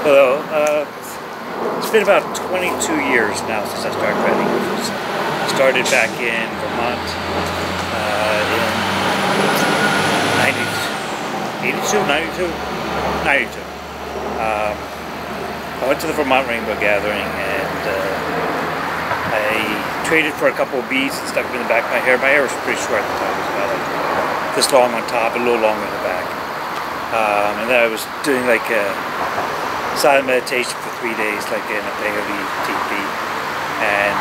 Hello. It's been about 22 years now since I started dreading. I started back in Vermont in 92. I went to the Vermont Rainbow Gathering and I traded for a couple of beads and stuck them in the back of my hair. My hair was pretty short at the time. It was about like this long on top and a little longer in the back. And then I was doing like a silent meditation for 3 days, like in a peyote teepee. And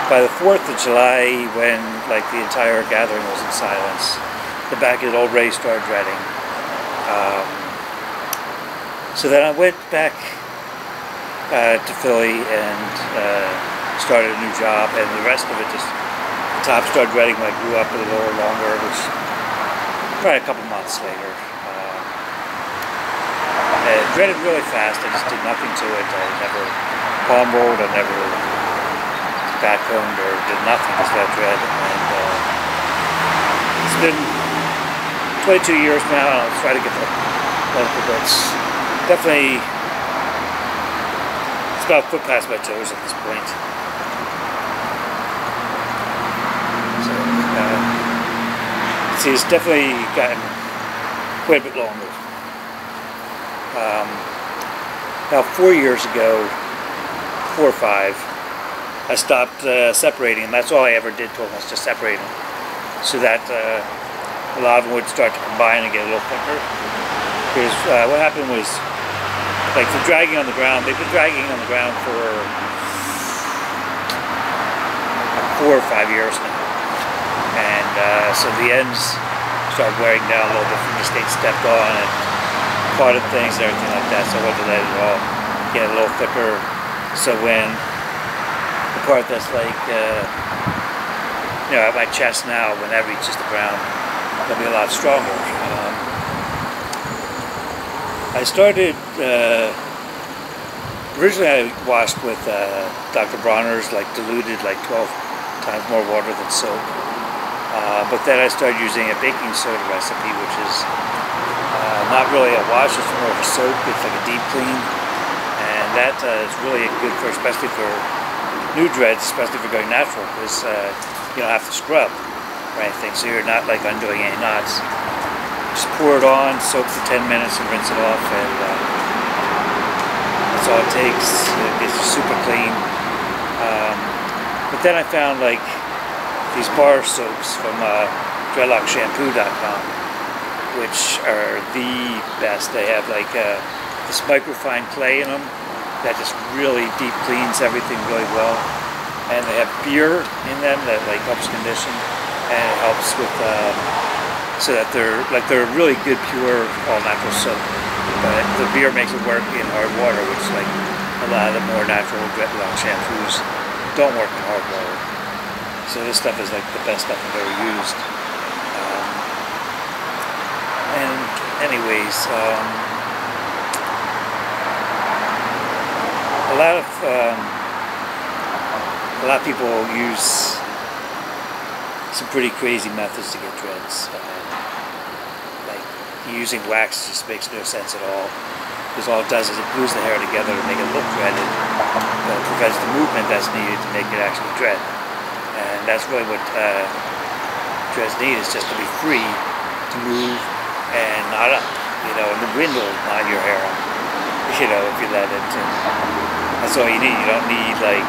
by the 4th of July, when like the entire gathering was in silence, the back had already started dreading. So then I went back to Philly and started a new job, and the rest of it just, the top started dreading when I grew up a little longer, which probably a couple months later. I dreaded really fast. I just did nothing to it. I never palm rolled, I never backcombed or did nothing, just let dread. And it's been 22 years now, and I'll try to get the medical bits. Definitely, it's about a foot past my toes at this point. So, see, it's definitely gotten quite a bit longer. About 4 years ago, 4 or 5, I stopped separating them. That's all I ever did to them, was just separate them, so that a lot of them would start to combine and get a little thicker. Because what happened was, like the dragging on the ground, they've been dragging on the ground for 4 or 5 years now. And so the ends started wearing down a little bit from just getting stepped on and caught in things and everything like that, so I wanted to let it all get a little thicker, so when the part that's like, you know, at my chest now, when that reaches the ground, it'll be a lot stronger. I started, originally I washed with Dr. Bronner's, like diluted like 12 times more water than soap, but then I started using a baking soda recipe, which is not really a wash, it's more of a soap. It's like a deep clean, and that is really good for, especially for new dreads, especially if you're going natural, because you don't have to scrub or anything, so you're not like undoing any knots. Just pour it on, soak for 10 minutes and rinse it off, and that's all it takes. It's super clean. But then I found like these bar soaps from dreadlocksshampoo.com, which are the best. They have like this microfine clay in them that just really deep cleans everything really well, and they have beer in them that like helps condition, and it helps with so that they're really good pure all natural soap, but the beer makes it work in hard water, which like a lot of the more natural dreadlock shampoos don't work in hard water. So this stuff is like the best stuff I've ever used. And anyways, a lot of people use some pretty crazy methods to get dreads. Like using wax just makes no sense at all, because all it does is it glues the hair together to make it look dreaded, but it prevents the movement that's needed to make it actually dread. And that's really what dreads need, is just to be free to move and not up, you know, and the wind will knot your hair up, you know, if you let it. And that's all you need. You don't need like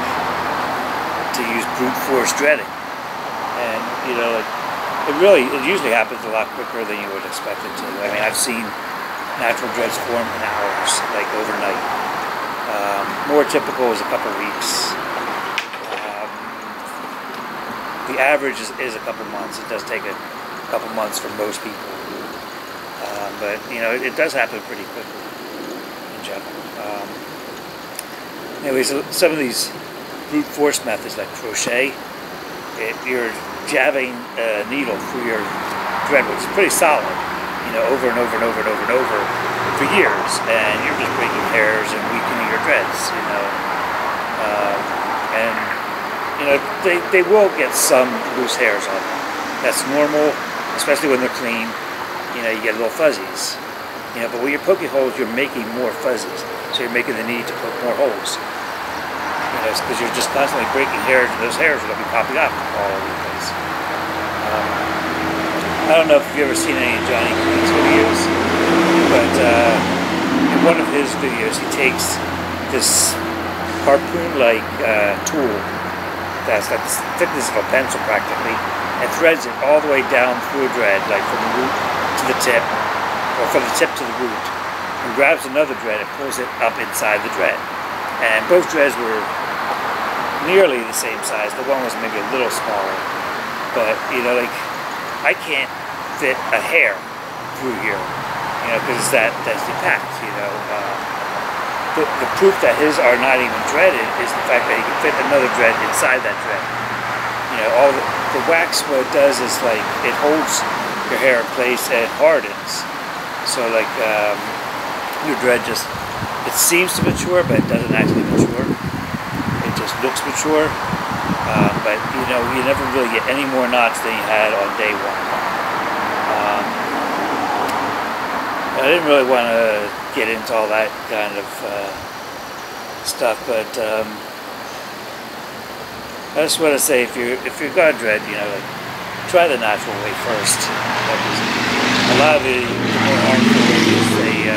to use brute force dreading. And you know, it usually happens a lot quicker than you would expect it to. I mean, I've seen natural dreads form in hours, like overnight. More typical is a couple weeks. The average is a couple months. It does take a couple months for most people. But you know, it does happen pretty quickly in general. Anyways, some of these brute force methods like crochet, you're jabbing a needle through your dread, which is pretty solid, you know, over and over and over and over and over for years, and you're just breaking hairs and weakening your dreads, you know. And you know, they will get some loose hairs on them. That's normal, especially when they're clean. You know, you get little fuzzies. You know, but when you're poking holes, you're making more fuzzies. So you're making the need to poke more holes. You know, because you're just constantly breaking hairs, and those hairs are going to be popping up all over the place. I don't know if you've ever seen any of Johnny Green's videos, but in one of his videos, he takes this harpoon-like tool that's like the thickness of a pencil practically, and threads it all the way down through a dread, like from the root to the tip, or from the tip to the root, and grabs another dread and pulls it up inside the dread. And both dreads were nearly the same size. The one was maybe a little smaller, but you know, like I can't fit a hair through here, you know, because that's packed. You know, the proof that his are not even dreaded is the fact that he can fit another dread inside that dread. You know, all the wax, what it does is like it holds your hair in place and hardens. So like your dread just, it seems to mature, but it doesn't actually mature. It just looks mature. But you know, you never really get any more knots than you had on day one. I didn't really want to get into all that kind of stuff, but I just want to say, if you're gonna dread, you know, like try the natural way first. A lot of the more harmful ways, they're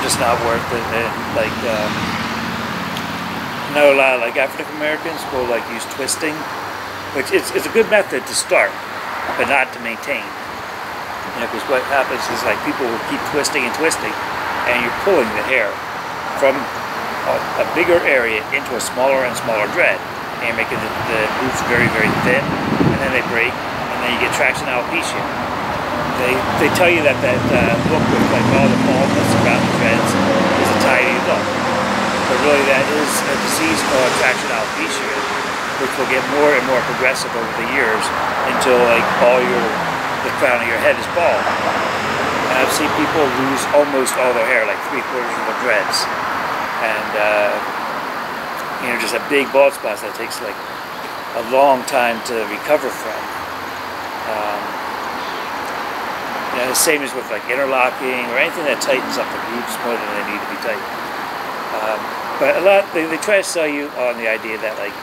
just not worth it. And like I know a lot of like African Americans will like use twisting, which it's a good method to start, but not to maintain. You know, because what happens is like people will keep twisting and twisting, and you're pulling the hair from a bigger area into a smaller and smaller dread, and you're making the roots very, very thin, and then they break, and then you get traction alopecia. They tell you that look with like all the baldness around the dreads is a tidy look, but really that is a disease called traction alopecia, which will get more and more progressive over the years until like the crown of your head is bald. And I've seen people lose almost all their hair, like 3/4 of their dreads. And you know, just a big bald spot that takes like a long time to recover from. You know, the same as with like interlocking or anything that tightens up the roots more than they need to be tight. But a lot, they try to sell you on the idea that like,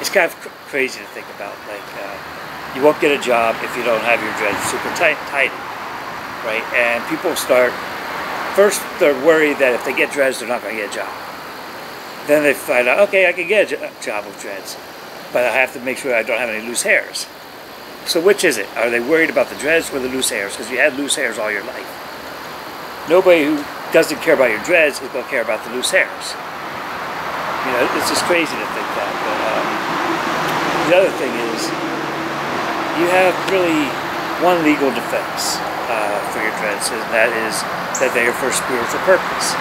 it's kind of crazy to think about, like you won't get a job if you don't have your dreads super tidy, right? And people start, first they're worried that if they get dreads, they're not going to get a job. Then they find out, okay, I can get a job with dreads, but I have to make sure I don't have any loose hairs. So which is it? Are they worried about the dreads or the loose hairs? Because you had loose hairs all your life. Nobody who doesn't care about your dreads is going to care about the loose hairs. You know, it's just crazy to think that. But the other thing is, you have really one legal defense for your dreads, and that is that they are for spiritual purpose.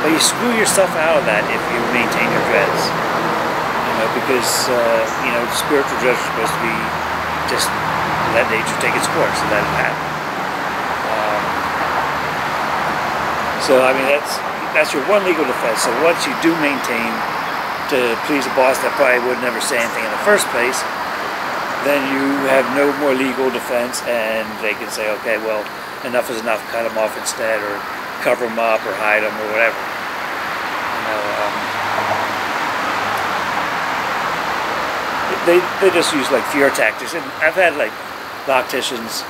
But you screw yourself out of that if you maintain your dreads. You know, because you know, spiritual dreads are supposed to be just let nature take its course and let it happen. So I mean, that's your one legal defense. So once you do maintain to please a boss that probably would never say anything in the first place, then you have no more legal defense, and they can say, okay, well, enough is enough, cut them off instead, or cover them up, or hide them, or whatever. You know, they just use like fear tactics, and I've had like locticians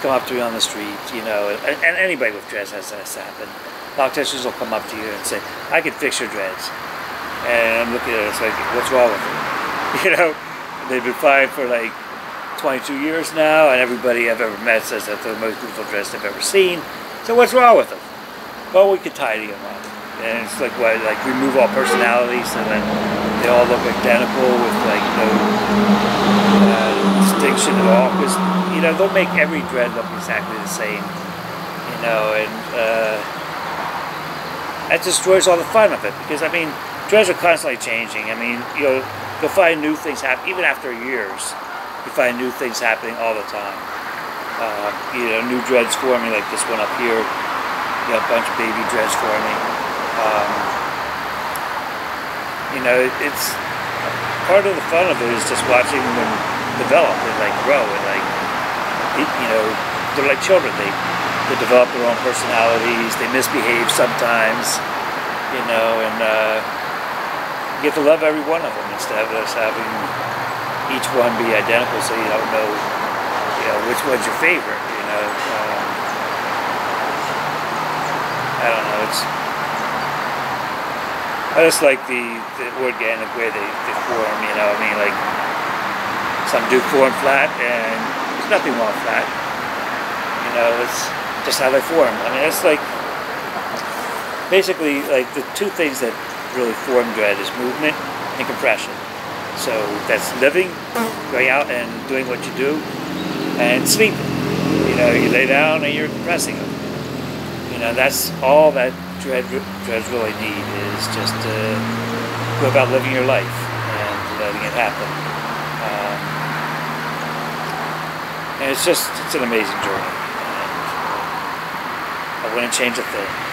come up to me on the street, you know, and anybody with dreads has this happen. Locticians will come up to you and say, I can fix your dreads. And I'm looking at it, it's like, what's wrong with them? You know, they've been fine for like 22 years now, and everybody I've ever met says that they're the most beautiful dreads they've ever seen. So what's wrong with them? Well, we could tidy them up. And it's like, what, like remove all personalities so that they all look identical with like no distinction at all. Because, you know, they'll make every dread look exactly the same. You know, and that destroys all the fun of it. Because, I mean, dreads are constantly changing. I mean, you'll find new things happen, even after years. You find new things happening all the time. You know, new dreads forming, like this one up here. You know, a bunch of baby dreads forming. You know, it's part of the fun of it is just watching them develop and like grow and like, you know, they're like children. They develop their own personalities. They misbehave sometimes, you know, and you get to love every one of them instead of us having each one be identical, so you don't know, you know, which one's your favorite. You know, I don't know. I just like the organic way they form. You know, I mean, like some do form flat, and there's nothing wrong with flat. You know, it's just how they form. I mean, it's like basically like the two things that really form dread is movement and compression. So that's living, going out and doing what you do, and sleeping. You know, you lay down and you're compressing them. You know, that's all that dreads really need, is just to go about living your life and letting it happen. And it's an amazing journey. And I wouldn't change a thing.